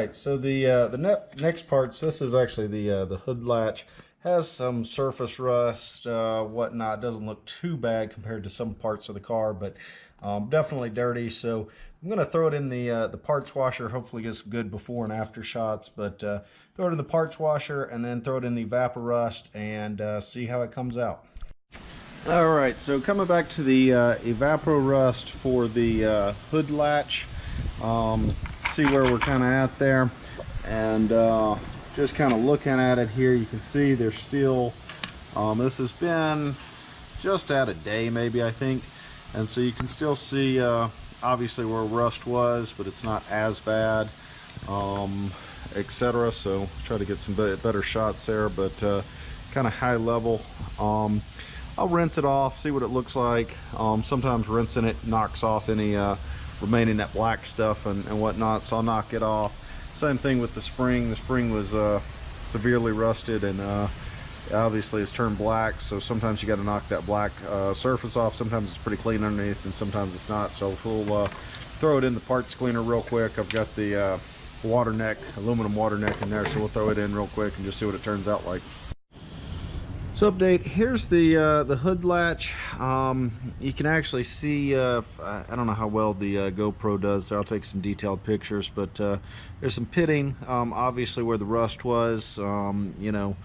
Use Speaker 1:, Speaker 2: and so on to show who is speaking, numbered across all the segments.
Speaker 1: right, so the next parts. This is actually the hood latch. Has some surface rust, whatnot. Doesn't look too bad compared to some parts of the car, but definitely dirty. So I'm gonna throw it in the parts washer. Hopefully get some good before and after shots. But throw it in the parts washer and then throw it in the Evaporust and see how it comes out. All right, so coming back to the Evaporust for the hood latch. See where we're kind of at there, and just kind of looking at it here, you can see there's still this has been just at a day maybe, I think, and so you can still see obviously where rust was, but it's not as bad, etc. So try to get some better shots there, but kind of high level. I'll rinse it off, see what it looks like. Sometimes rinsing it knocks off any remaining that black stuff and whatnot, so I'll knock it off. Same thing with the spring. The spring was severely rusted and obviously it's turned black, so sometimes you got to knock that black surface off. Sometimes it's pretty clean underneath and sometimes it's not, so we'll throw it in the parts cleaner real quick. I've got the water neck, aluminum water neck in there, so we'll throw it in real quick and just see what it turns out like. So update, here's the hood latch. You can actually see, I don't know how well the GoPro does there. I'll take some detailed pictures, but there's some pitting, obviously where the rust was, you know,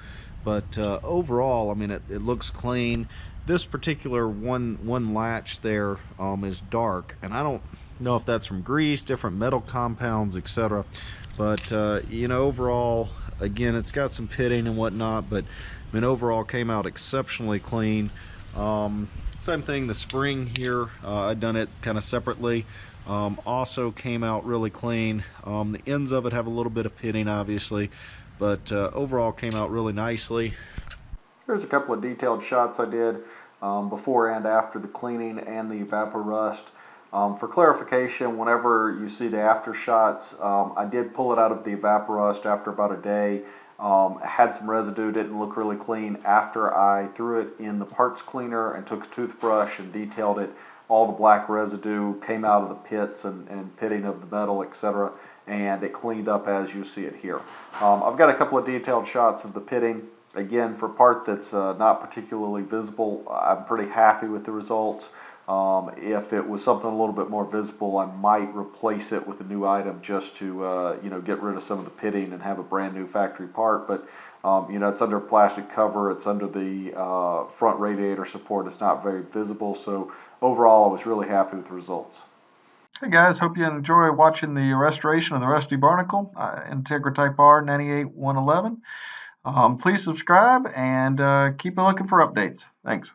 Speaker 1: but overall, I mean, it looks clean. This particular one latch there is dark, and I don't know if that's from grease, different metal compounds, etc. But you know, overall, again, it's got some pitting and whatnot, but I mean, overall came out exceptionally clean. Same thing, the spring here, I've done it kind of separately. Also came out really clean. The ends of it have a little bit of pitting, obviously, but overall came out really nicely. Here's a couple of detailed shots I did before and after the cleaning and the Evaporust. For clarification, whenever you see the after shots, I did pull it out of the Evaporust after about a day. Had some residue, didn't look really clean. After I threw it in the parts cleaner and took a toothbrush and detailed it, all the black residue came out of the pits and pitting of the metal, etc., and it cleaned up as you see it here. I've got a couple of detailed shots of the pitting. Again, for a part that's not particularly visible, I'm pretty happy with the results. If it was something a little bit more visible, I might replace it with a new item just to you know, get rid of some of the pitting and have a brand new factory part. But you know, it's under a plastic cover, it's under the front radiator support, it's not very visible, so overall I was really happy with the results. Hey guys, hope you enjoy watching the restoration of the rusty Barnacle Integra Type R 98111. Please subscribe and keep looking for updates. Thanks.